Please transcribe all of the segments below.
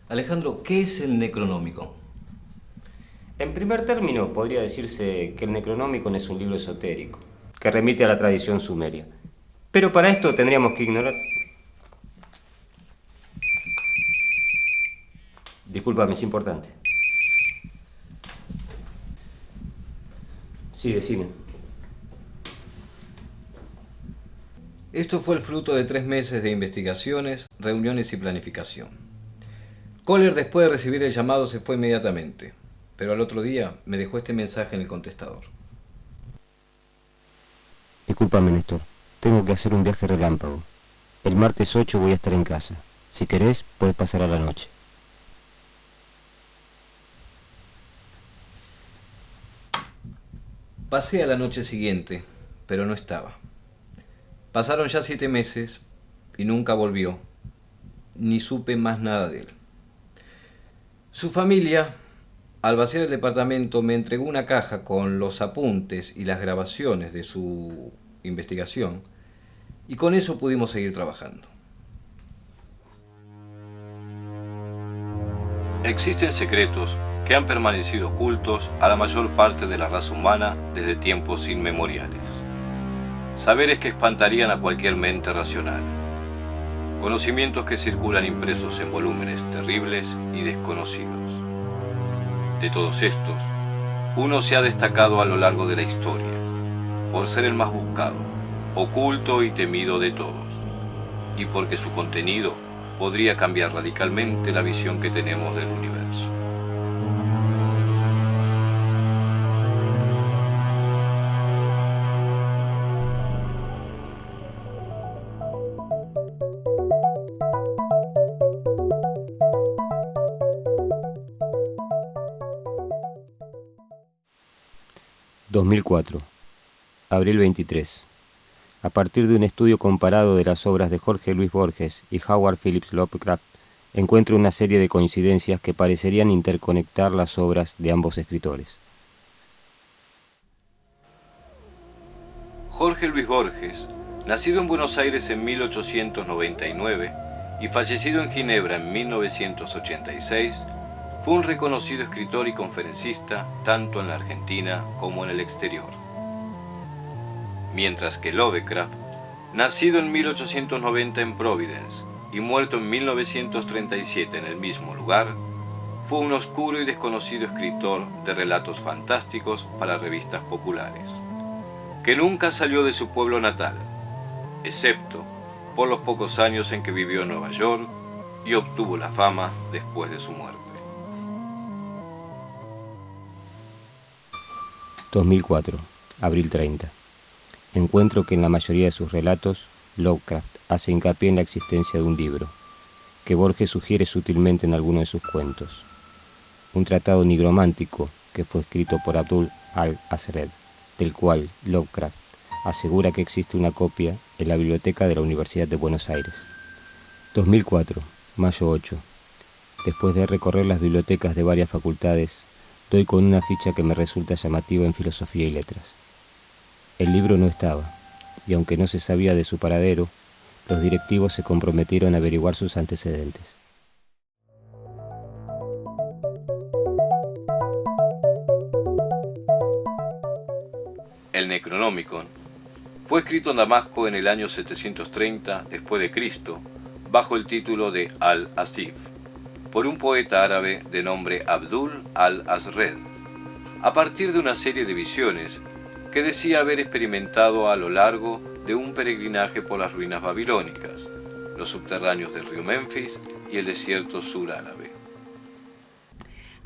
Alejandro, ¿qué es el Necronomicon? En primer término, podría decirse que el Necronomicon es un libro esotérico, que remite a la tradición sumeria. Pero para esto tendríamos que ignorar... Discúlpame, es importante. Sí, decime. Esto fue el fruto de 3 meses de investigaciones, reuniones y planificación. Kohler, después de recibir el llamado, se fue inmediatamente, pero al otro día me dejó este mensaje en el contestador. Discúlpame, Néstor. Tengo que hacer un viaje relámpago. El martes 8 voy a estar en casa. Si querés, puedes pasar a la noche. Pasé a la noche siguiente, pero no estaba. Pasaron ya 7 meses y nunca volvió, ni supe más nada de él. Su familia, al vaciar el departamento, me entregó una caja con los apuntes y las grabaciones de su investigación, y con eso pudimos seguir trabajando. Existen secretos que han permanecido ocultos a la mayor parte de la raza humana desde tiempos inmemoriales. Saberes que espantarían a cualquier mente racional. Conocimientos que circulan impresos en volúmenes terribles y desconocidos. De todos estos, uno se ha destacado a lo largo de la historia, por ser el más buscado, oculto y temido de todos, y porque su contenido podría cambiar radicalmente la visión que tenemos del universo. ...2004... Abril 23... A partir de un estudio comparado de las obras de Jorge Luis Borges y Howard Phillips Lovecraft, encuentro una serie de coincidencias que parecerían interconectar las obras de ambos escritores. Jorge Luis Borges, nacido en Buenos Aires en 1899 y fallecido en Ginebra en 1986, fue un reconocido escritor y conferencista tanto en la Argentina como en el exterior. Mientras que Lovecraft, nacido en 1890 en Providence y muerto en 1937 en el mismo lugar, fue un oscuro y desconocido escritor de relatos fantásticos para revistas populares, que nunca salió de su pueblo natal, excepto por los pocos años en que vivió en Nueva York y obtuvo la fama después de su muerte. 2004, abril 30. Encuentro que en la mayoría de sus relatos, Lovecraft hace hincapié en la existencia de un libro, que Borges sugiere sutilmente en algunos de sus cuentos. Un tratado nigromántico que fue escrito por Abdul al-Hazred, del cual Lovecraft asegura que existe una copia en la biblioteca de la Universidad de Buenos Aires. 2004, mayo 8. Después de recorrer las bibliotecas de varias facultades, doy con una ficha que me resulta llamativa en filosofía y letras. El libro no estaba, y aunque no se sabía de su paradero, los directivos se comprometieron a averiguar sus antecedentes. El Necronomicon fue escrito en Damasco en el año 730 después de Cristo, bajo el título de Al-Asif, por un poeta árabe de nombre Abdul al-Hazred, a partir de una serie de visiones que decía haber experimentado a lo largo de un peregrinaje por las ruinas babilónicas, los subterráneos del río Menfis y el desierto sur árabe.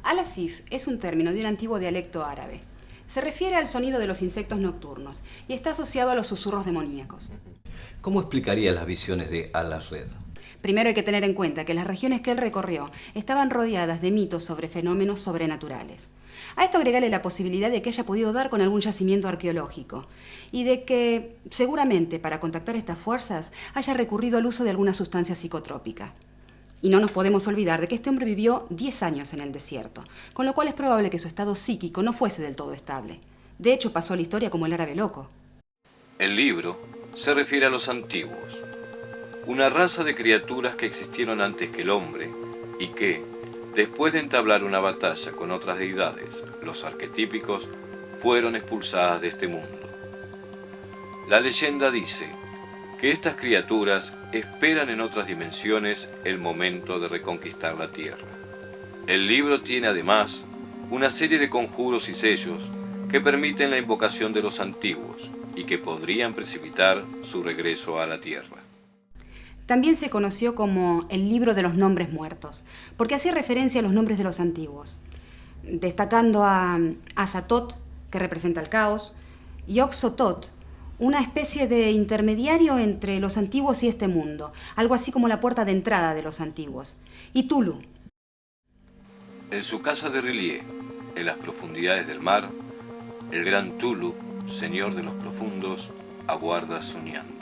Al-Asif es un término de un antiguo dialecto árabe. Se refiere al sonido de los insectos nocturnos y está asociado a los susurros demoníacos. ¿Cómo explicaría las visiones de Al-Hazred? Primero hay que tener en cuenta que las regiones que él recorrió estaban rodeadas de mitos sobre fenómenos sobrenaturales. A esto agregale la posibilidad de que haya podido dar con algún yacimiento arqueológico y de que, seguramente, para contactar estas fuerzas, haya recurrido al uso de alguna sustancia psicotrópica. Y no nos podemos olvidar de que este hombre vivió 10 años en el desierto, con lo cual es probable que su estado psíquico no fuese del todo estable. De hecho, pasó a la historia como el árabe loco. El libro se refiere a los antiguos, una raza de criaturas que existieron antes que el hombre y que, después de entablar una batalla con otras deidades, los arquetípicos, fueron expulsadas de este mundo. La leyenda dice que estas criaturas esperan en otras dimensiones el momento de reconquistar la Tierra. El libro tiene además una serie de conjuros y sellos que permiten la invocación de los antiguos y que podrían precipitar su regreso a la Tierra. También se conoció como el libro de los nombres muertos, porque hacía referencia a los nombres de los antiguos, destacando a Azatoth, que representa el caos, y Oxotot, una especie de intermediario entre los antiguos y este mundo, algo así como la puerta de entrada de los antiguos, y Tulu. En su casa de R'lyeh, en las profundidades del mar, el gran Tulu, señor de los profundos, aguarda soñando.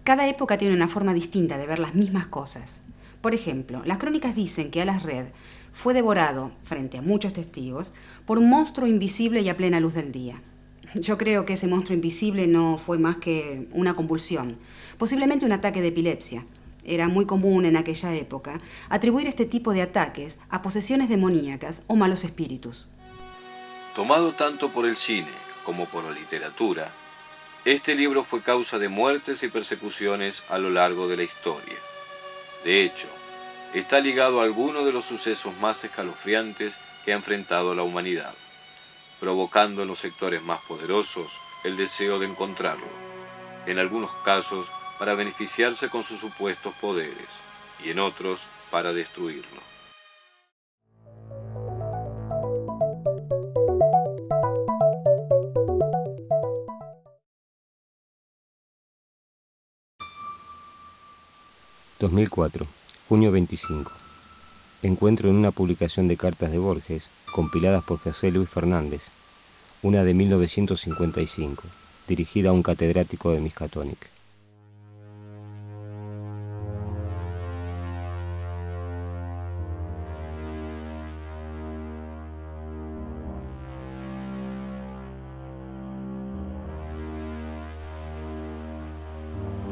Cada época tiene una forma distinta de ver las mismas cosas. Por ejemplo, las crónicas dicen que Alas-Red fue devorado, frente a muchos testigos, por un monstruo invisible y a plena luz del día. Yo creo que ese monstruo invisible no fue más que una convulsión, posiblemente un ataque de epilepsia. Era muy común en aquella época atribuir este tipo de ataques a posesiones demoníacas o malos espíritus. Tomado tanto por el cine como por la literatura, este libro fue causa de muertes y persecuciones a lo largo de la historia. De hecho, está ligado a alguno de los sucesos más escalofriantes que ha enfrentado la humanidad, provocando en los sectores más poderosos el deseo de encontrarlo, en algunos casos para beneficiarse con sus supuestos poderes, y en otros para destruirlo. ...2004, junio 25... encuentro en una publicación de cartas de Borges, compiladas por José Luis Fernández, una de 1955, dirigida a un catedrático de Miskatonic.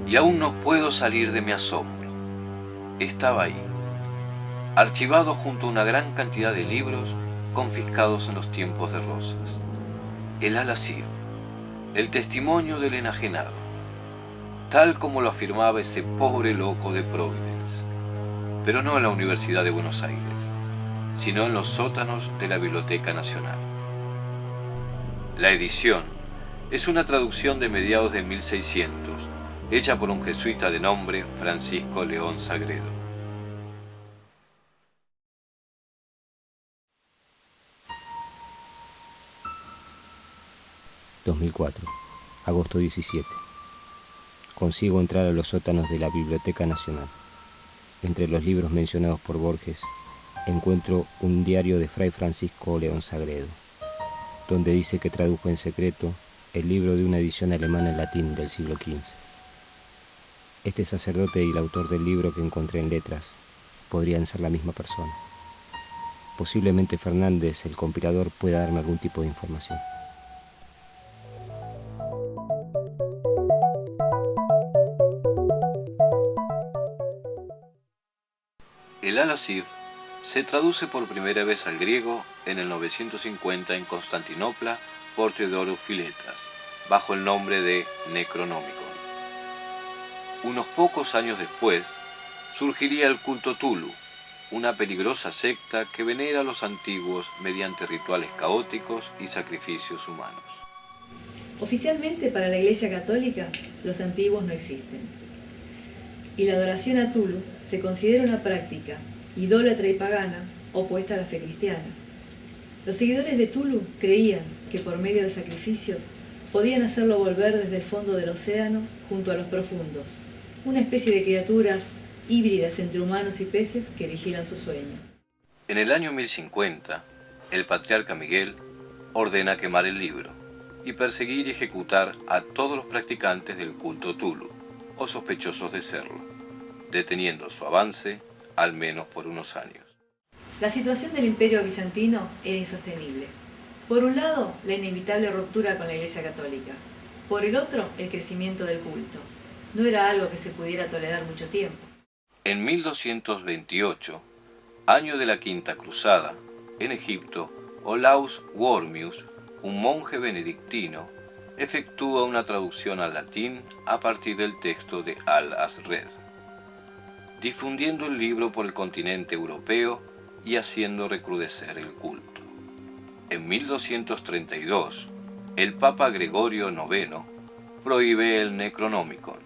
Y aún no puedo salir de mi asombro. Estaba ahí, archivado junto a una gran cantidad de libros confiscados en los tiempos de Rosas. El Al-Asir, el testimonio del enajenado, tal como lo afirmaba ese pobre loco de Providence, pero no en la Universidad de Buenos Aires, sino en los sótanos de la Biblioteca Nacional. La edición es una traducción de mediados de 1600, hecha por un jesuita de nombre Francisco León Sagredo. ...2004, agosto 17... consigo entrar a los sótanos de la Biblioteca Nacional. Entre los libros mencionados por Borges, encuentro un diario de Fray Francisco León Sagredo, donde dice que tradujo en secreto el libro de una edición alemana en latín del siglo XV. Este sacerdote y el autor del libro que encontré en letras podrían ser la misma persona. Posiblemente Fernández, el compilador, pueda darme algún tipo de información. El Al-Asir se traduce por primera vez al griego en el 950 en Constantinopla por Teodoro Filetas, bajo el nombre de Necronomicon. Unos pocos años después, surgiría el culto Tulu, una peligrosa secta que venera a los antiguos mediante rituales caóticos y sacrificios humanos. Oficialmente para la Iglesia Católica, los antiguos no existen. Y la adoración a Tulu se considera una práctica idólatra y pagana opuesta a la fe cristiana. Los seguidores de Tulu creían que por medio de sacrificios podían hacerlo volver desde el fondo del océano junto a los profundos, una especie de criaturas híbridas entre humanos y peces que vigilan su sueño. En el año 1050, el patriarca Miguel ordena quemar el libro y perseguir y ejecutar a todos los practicantes del culto Tulu o sospechosos de serlo, deteniendo su avance al menos por unos años. La situación del Imperio bizantino era insostenible. Por un lado, la inevitable ruptura con la Iglesia Católica. Por el otro, el crecimiento del culto. No era algo que se pudiera tolerar mucho tiempo. En 1228, año de la Quinta Cruzada, en Egipto, Olaus Wormius, un monje benedictino, efectúa una traducción al latín a partir del texto de Al-Azred, difundiendo el libro por el continente europeo y haciendo recrudecer el culto. En 1232, el Papa Gregorio IX prohíbe el Necronomicon,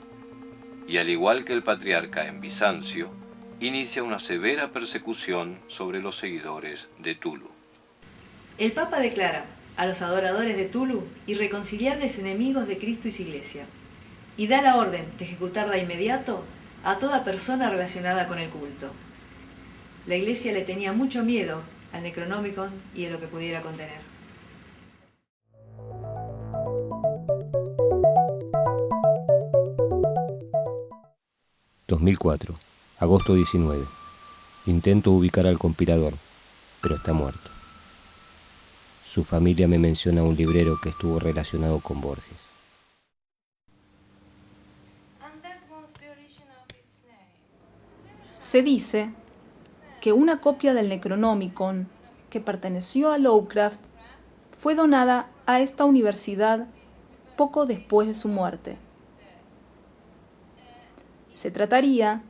y al igual que el patriarca en Bizancio, inicia una severa persecución sobre los seguidores de Tulu. El Papa declara a los adoradores de Tulu irreconciliables enemigos de Cristo y su Iglesia, y da la orden de ejecutar de inmediato a toda persona relacionada con el culto. La Iglesia le tenía mucho miedo al Necronomicon y a lo que pudiera contener. ...2004... agosto 19... intento ubicar al compilador, pero está muerto. Su familia me menciona a un librero que estuvo relacionado con Borges. Se dice que una copia del Necronomicon que perteneció a Lovecraft fue donada a esta universidad poco después de su muerte. Se trataría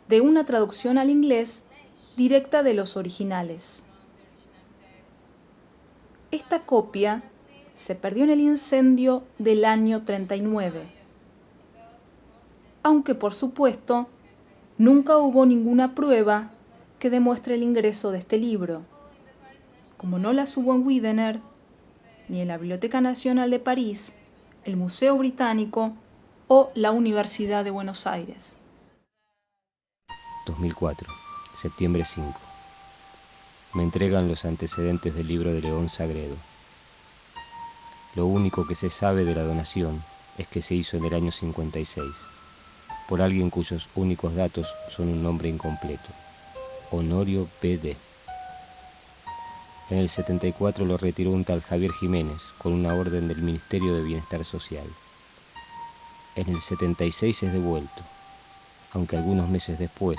de una traducción al inglés directa de los originales. Esta copia se perdió en el incendio del año 39, aunque por supuesto nunca hubo ninguna prueba que demuestre el ingreso de este libro, como no las hubo en Widener, ni en la Biblioteca Nacional de París, el Museo Británico o la Universidad de Buenos Aires. 2004, septiembre 5. Me entregan los antecedentes del libro de León Sagredo. Lo único que se sabe de la donación es que se hizo en el año 56, por alguien cuyos únicos datos son un nombre incompleto, Honorio P.D. En el 74 lo retiró un tal Javier Jiménez con una orden del Ministerio de Bienestar Social. En el 76 es devuelto, aunque algunos meses después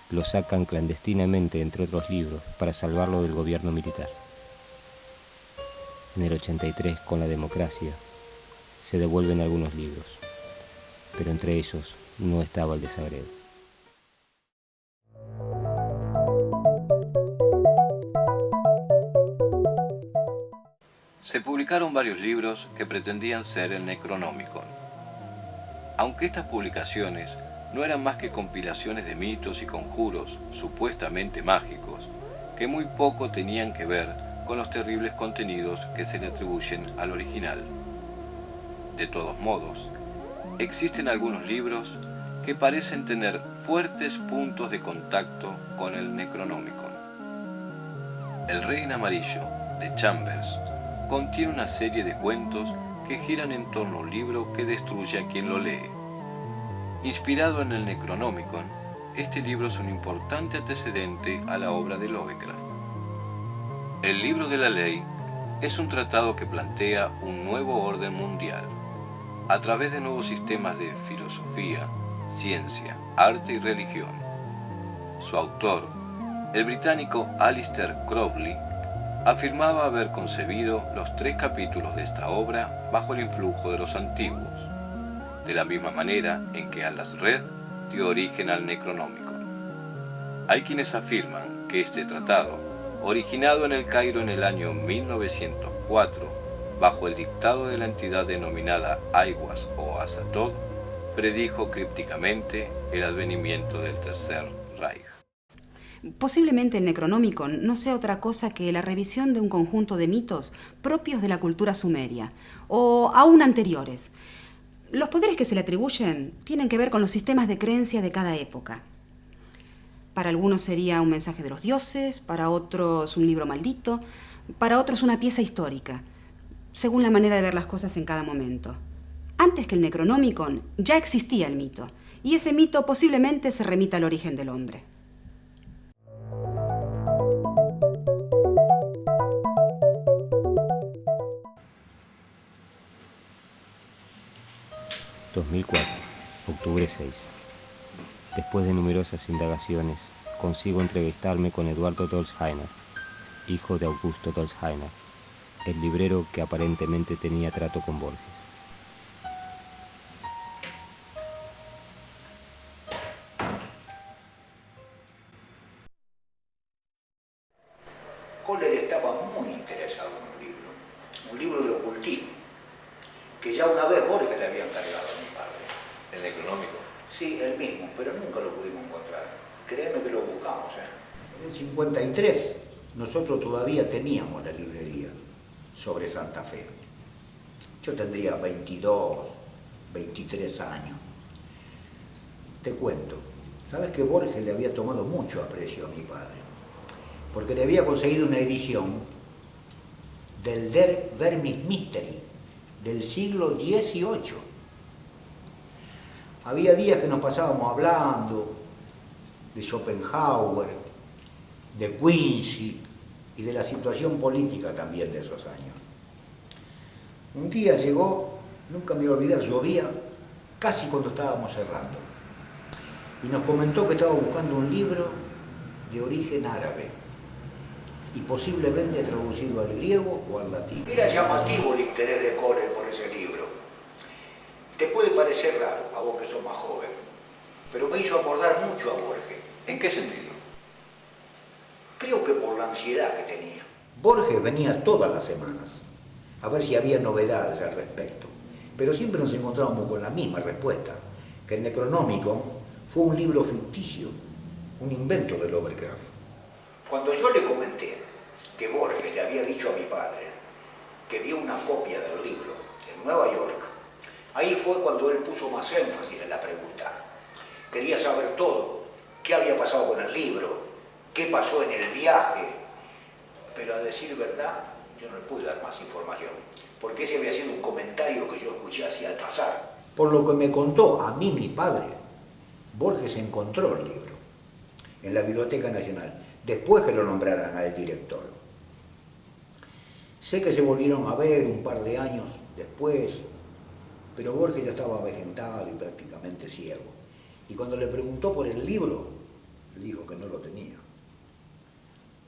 lo sacan clandestinamente entre otros libros para salvarlo del gobierno militar. En el 83, con la democracia, se devuelven algunos libros, pero entre ellos no estaba el de Sagredo. Se publicaron varios libros que pretendían ser el Necronomicon. Aunque estas publicaciones no eran más que compilaciones de mitos y conjuros supuestamente mágicos, que muy poco tenían que ver con los terribles contenidos que se le atribuyen al original. De todos modos, existen algunos libros que parecen tener fuertes puntos de contacto con el Necronomicon. El Rey en Amarillo, de Chambers, contiene una serie de cuentos que giran en torno a un libro que destruye a quien lo lee. Inspirado en el Necronomicon, este libro es un importante antecedente a la obra de Lovecraft. El Libro de la Ley es un tratado que plantea un nuevo orden mundial, a través de nuevos sistemas de filosofía, ciencia, arte y religión. Su autor, el británico Aleister Crowley, afirmaba haber concebido los 3 capítulos de esta obra bajo el influjo de los antiguos, de la misma manera en que Al-Azred dio origen al Necronomicon. Hay quienes afirman que este tratado, originado en el Cairo en el año 1904, bajo el dictado de la entidad denominada Aiwass o Azathoth, predijo crípticamente el advenimiento del Tercer Reich. Posiblemente el Necronomicon no sea otra cosa que la revisión de un conjunto de mitos propios de la cultura sumeria, o aún anteriores. Los poderes que se le atribuyen tienen que ver con los sistemas de creencia de cada época. Para algunos sería un mensaje de los dioses, para otros un libro maldito, para otros una pieza histórica, según la manera de ver las cosas en cada momento. Antes que el Necronomicon ya existía el mito, y ese mito posiblemente se remita al origen del hombre. ...2004, octubre 6. Después de numerosas indagaciones, consigo entrevistarme con Eduardo Dolzheimer, hijo de Augusto Dolzheimer, el librero que aparentemente tenía trato con Borges. Kohler estaba muy interesado en un libro de ocultismo, que ya una vez Borges le había encargado a mi padre. ¿El Necronómico? Sí, el mismo, pero nunca lo pudimos encontrar. Créeme que lo buscamos. En el 53 nosotros todavía teníamos la librería sobre Santa Fe. Yo tendría 22, 23 años. Te cuento, ¿sabes que Borges le había tomado mucho aprecio a mi padre? Porque le había conseguido una edición del Der Vermis Mystery del siglo XVIII. Había días que nos pasábamos hablando de Schopenhauer, de Quincy y de la situación política también de esos años. Un día llegó, nunca me voy a olvidar, llovía casi cuando estábamos cerrando, y nos comentó que estaba buscando un libro de origen árabe y posiblemente traducido al griego o al latín. Era llamativo el interés de Kohler por ese libro. Te puede parecer raro, a vos que sos más joven, pero me hizo acordar mucho a Borges. ¿En qué sentido? Creo que por la ansiedad que tenía. Borges venía todas las semanas a ver si había novedades al respecto, pero siempre nos encontrábamos con la misma respuesta, que el Necronómico fue un libro ficticio, un invento de Lovecraft. Cuando yo le comenté que Borges le había dicho a mi padre que vio una copia del libro en Nueva York, ahí fue cuando él puso más énfasis en la pregunta. Quería saber todo, qué había pasado con el libro, qué pasó en el viaje, pero a decir verdad, yo no le pude dar más información, porque ese había sido un comentario que yo escuché así al pasar. Por lo que me contó a mí mi padre, Borges encontró el libro en la Biblioteca Nacional, después que lo nombraran al director. Sé que se volvieron a ver un par de años después, pero Borges ya estaba avejentado y prácticamente ciego. Y cuando le preguntó por el libro, le dijo que no lo tenía.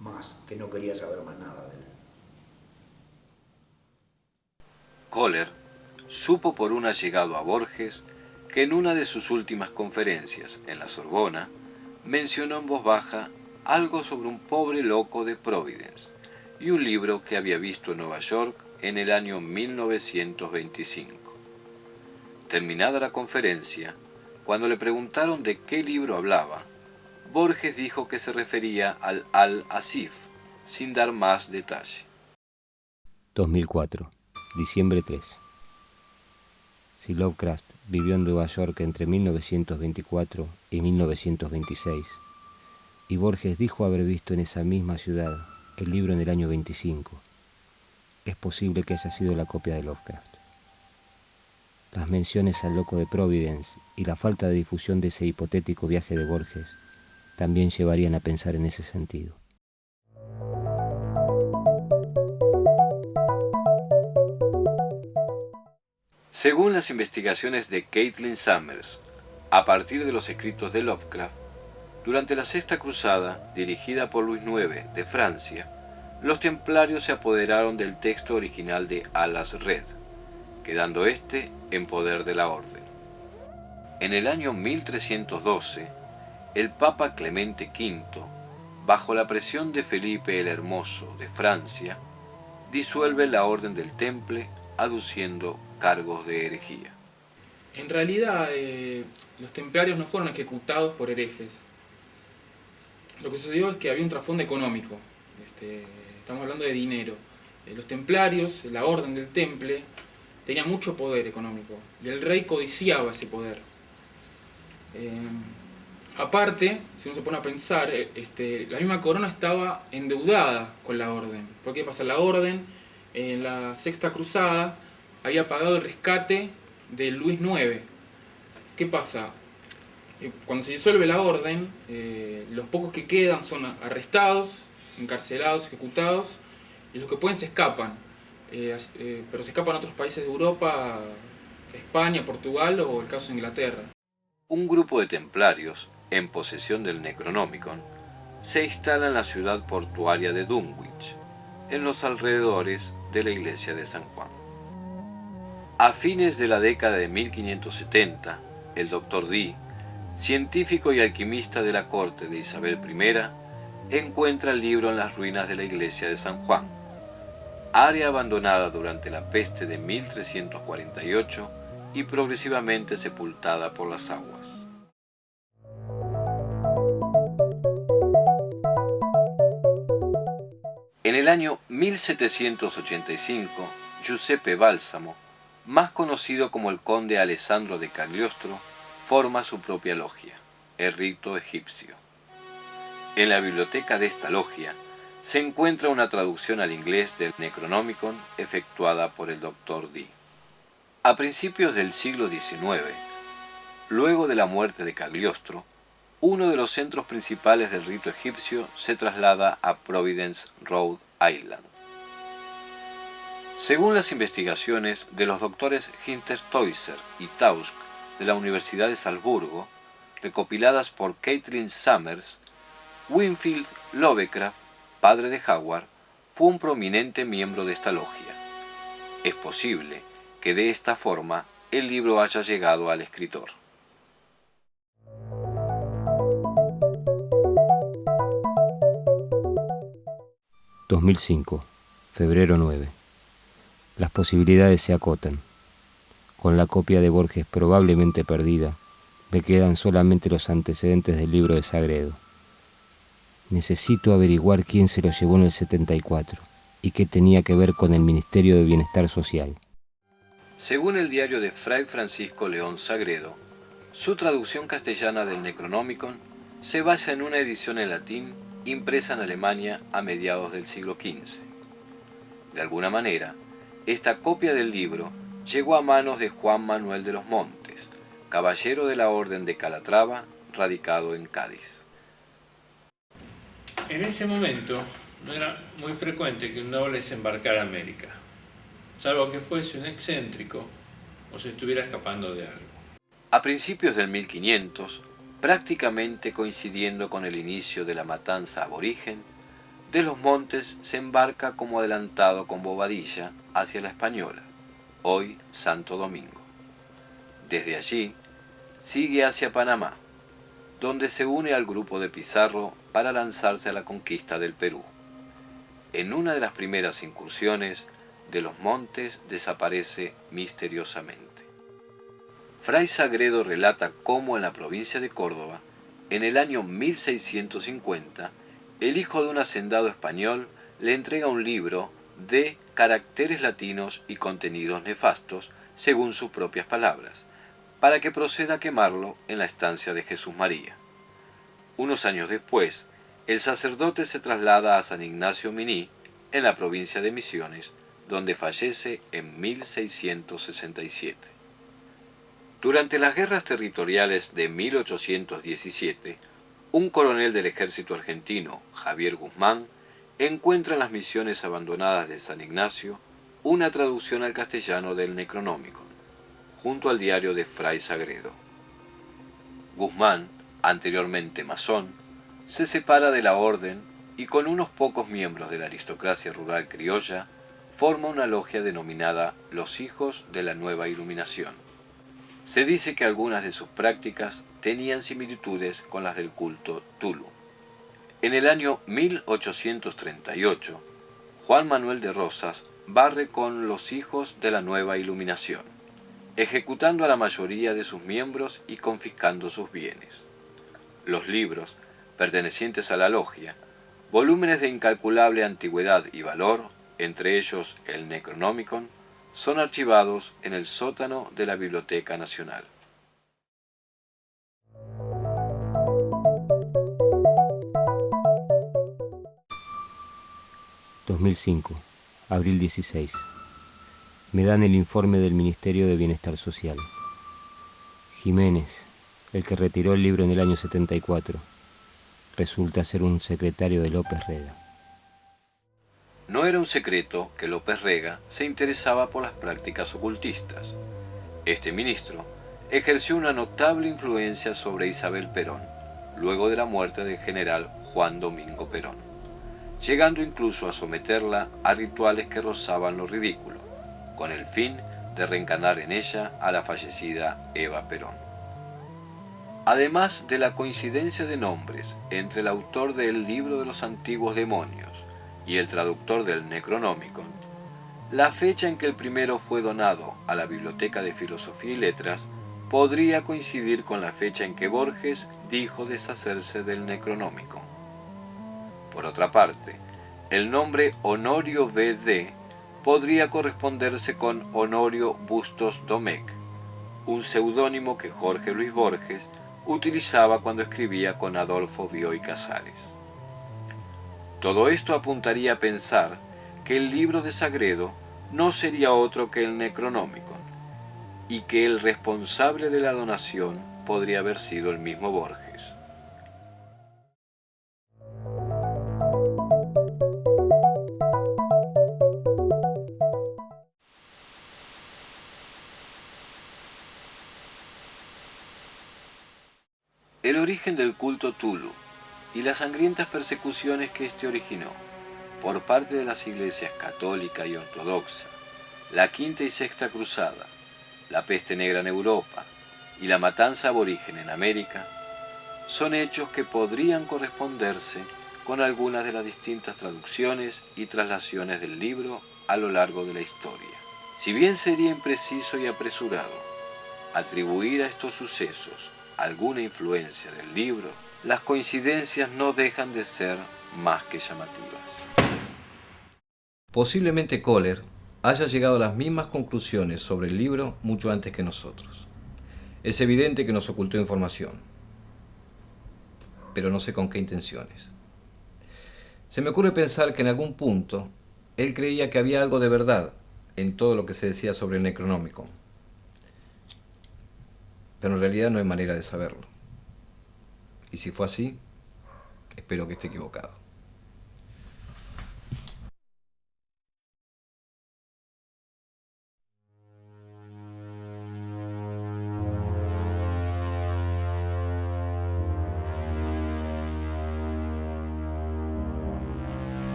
Más, que no quería saber más nada de él. Kohler supo por un allegado a Borges que en una de sus últimas conferencias en la Sorbona mencionó en voz baja algo sobre un pobre loco de Providence y un libro que había visto en Nueva York en el año 1925. Terminada la conferencia, cuando le preguntaron de qué libro hablaba, Borges dijo que se refería al Al-Asif, sin dar más detalle. 2004, diciembre 3. Si Lovecraft vivió en Nueva York entre 1924 y 1926, y Borges dijo haber visto en esa misma ciudad el libro en el año 25, es posible que haya sido la copia de Lovecraft. Las menciones al loco de Providence y la falta de difusión de ese hipotético viaje de Borges también llevarían a pensar en ese sentido. Según las investigaciones de Caitlin Summers, a partir de los escritos de Lovecraft, durante la Sexta Cruzada, dirigida por Luis IX de Francia, los templarios se apoderaron del texto original de Alas-Red, quedando éste en poder de la orden. En el año 1312, el Papa Clemente V, bajo la presión de Felipe el Hermoso de Francia, disuelve la Orden del Temple aduciendo cargos de herejía. En realidad, los templarios no fueron ejecutados por herejes. Lo que sucedió es que había un trasfondo económico. Estamos hablando de dinero. Los templarios, la Orden del Temple, tenía mucho poder económico y el rey codiciaba ese poder. Aparte, si uno se pone a pensar, la misma corona estaba endeudada con la orden. ¿Por qué pasa? La orden en la Sexta Cruzada había pagado el rescate de Luis IX. ¿Qué pasa? Cuando se disuelve la orden, los pocos que quedan son arrestados, encarcelados, ejecutados, y los que pueden se escapan. Pero se escapan a otros países de Europa, España, Portugal o el caso de Inglaterra. Un grupo de templarios, en posesión del Necronomicon, se instala en la ciudad portuaria de Dunwich, en los alrededores de la iglesia de San Juan. A fines de la década de 1570, el Dr. Dee, científico y alquimista de la corte de Isabel I, encuentra el libro en las ruinas de la iglesia de San Juan, área abandonada durante la peste de 1348 y progresivamente sepultada por las aguas. En el año 1785, Giuseppe Balsamo, más conocido como el conde Alessandro de Cagliostro, forma su propia logia, el Rito Egipcio. En la biblioteca de esta logia se encuentra una traducción al inglés del Necronomicon efectuada por el Dr. Dee. A principios del siglo XIX, luego de la muerte de Cagliostro, uno de los centros principales del rito egipcio se traslada a Providence, Rhode Island. Según las investigaciones de los doctores Hintertoiser y Tausk de la Universidad de Salzburgo, recopiladas por Caitlin Summers, Winfield Lovecraft, padre de Howard, fue un prominente miembro de esta logia. Es posible que de esta forma el libro haya llegado al escritor. ...2005, febrero 9. Las posibilidades se acotan. Con la copia de Borges probablemente perdida, me quedan solamente los antecedentes del libro de Sagredo. Necesito averiguar quién se lo llevó en el 74 y qué tenía que ver con el Ministerio de Bienestar Social. Según el diario de Fray Francisco León Sagredo, su traducción castellana del Necronomicon se basa en una edición en latín impresa en Alemania a mediados del siglo XV. De alguna manera, esta copia del libro llegó a manos de Juan Manuel de los Montes, caballero de la Orden de Calatrava, radicado en Cádiz. En ese momento no era muy frecuente que un noble se embarcara a América, salvo que fuese un excéntrico o se estuviera escapando de algo. A principios del 1500, prácticamente coincidiendo con el inicio de la matanza aborigen, de los Montes se embarca como adelantado con Bobadilla hacia la Española, hoy Santo Domingo. Desde allí, sigue hacia Panamá, donde se une al grupo de Pizarro para lanzarse a la conquista del Perú. En una de las primeras incursiones, de los Montes desaparece misteriosamente. Fray Sagredo relata cómo en la provincia de Córdoba, en el año 1650, el hijo de un hacendado español le entrega un libro de caracteres latinos y contenidos nefastos, según sus propias palabras, para que proceda a quemarlo en la estancia de Jesús María. Unos años después, el sacerdote se traslada a San Ignacio Miní, en la provincia de Misiones, donde fallece en 1667. Durante las guerras territoriales de 1817, un coronel del ejército argentino, Javier Guzmán, encuentra en las misiones abandonadas de San Ignacio una traducción al castellano del Necronomicon, junto al diario de Fray Sagredo. Guzmán, anteriormente masón, se separa de la orden y con unos pocos miembros de la aristocracia rural criolla, forma una logia denominada Los Hijos de la Nueva Iluminación. Se dice que algunas de sus prácticas tenían similitudes con las del culto Tulu. En el año 1838, Juan Manuel de Rosas barre con Los Hijos de la Nueva Iluminación, ejecutando a la mayoría de sus miembros y confiscando sus bienes. Los libros, pertenecientes a la logia, volúmenes de incalculable antigüedad y valor, entre ellos el Necronomicon, son archivados en el sótano de la Biblioteca Nacional. ...2005, abril 16... me dan el informe del Ministerio de Bienestar Social. Jiménez, el que retiró el libro en el año 74, resulta ser un secretario de López Rega. No era un secreto que López Rega se interesaba por las prácticas ocultistas. Este ministro ejerció una notable influencia sobre Isabel Perón, luego de la muerte del general Juan Domingo Perón, llegando incluso a someterla a rituales que rozaban lo ridículo, con el fin de reencarnar en ella a la fallecida Eva Perón. Además de la coincidencia de nombres entre el autor del Libro de los Antiguos Demonios y el traductor del Necronomicon, la fecha en que el primero fue donado a la Biblioteca de Filosofía y Letras podría coincidir con la fecha en que Borges dijo deshacerse del Necronomicon. Por otra parte, el nombre Honorio B.D. podría corresponderse con Honorio Bustos Domecq, un seudónimo que Jorge Luis Borges utilizaba cuando escribía con Adolfo Bioy Casares. Todo esto apuntaría a pensar que el libro de Sagredo no sería otro que el Necronomicon, y que el responsable de la donación podría haber sido el mismo Borges. El origen del culto Tulu y las sangrientas persecuciones que éste originó por parte de las iglesias católica y ortodoxa, la Quinta y Sexta Cruzada, la peste negra en Europa y la matanza aborigen en América, son hechos que podrían corresponderse con algunas de las distintas traducciones y traslaciones del libro a lo largo de la historia. Si bien sería impreciso y apresurado atribuir a estos sucesos alguna influencia del libro, las coincidencias no dejan de ser más que llamativas. Posiblemente Kohler haya llegado a las mismas conclusiones sobre el libro mucho antes que nosotros. Es evidente que nos ocultó información, pero no sé con qué intenciones. Se me ocurre pensar que en algún punto él creía que había algo de verdad en todo lo que se decía sobre el Necronomicon, pero en realidad no hay manera de saberlo. Y si fue así, espero que esté equivocado.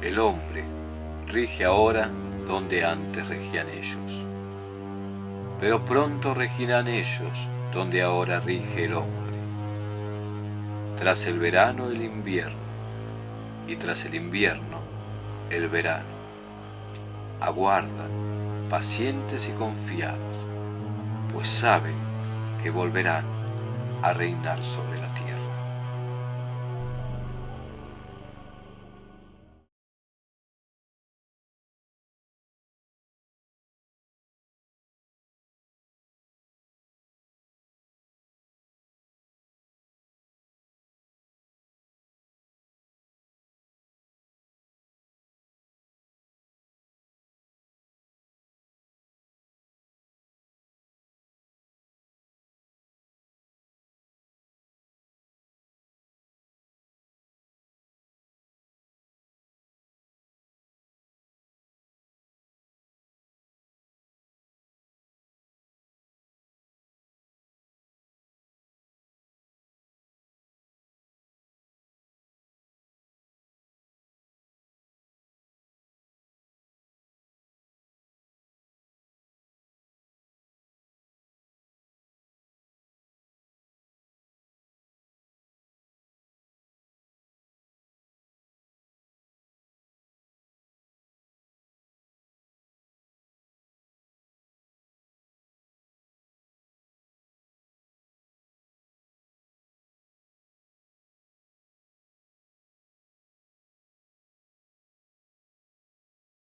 El hombre rige ahora donde antes regían ellos, pero pronto regirán ellos donde ahora rige el hombre. Tras el verano el invierno, y tras el invierno el verano. Aguardan, pacientes y confiados, pues saben que volverán a reinar sobre la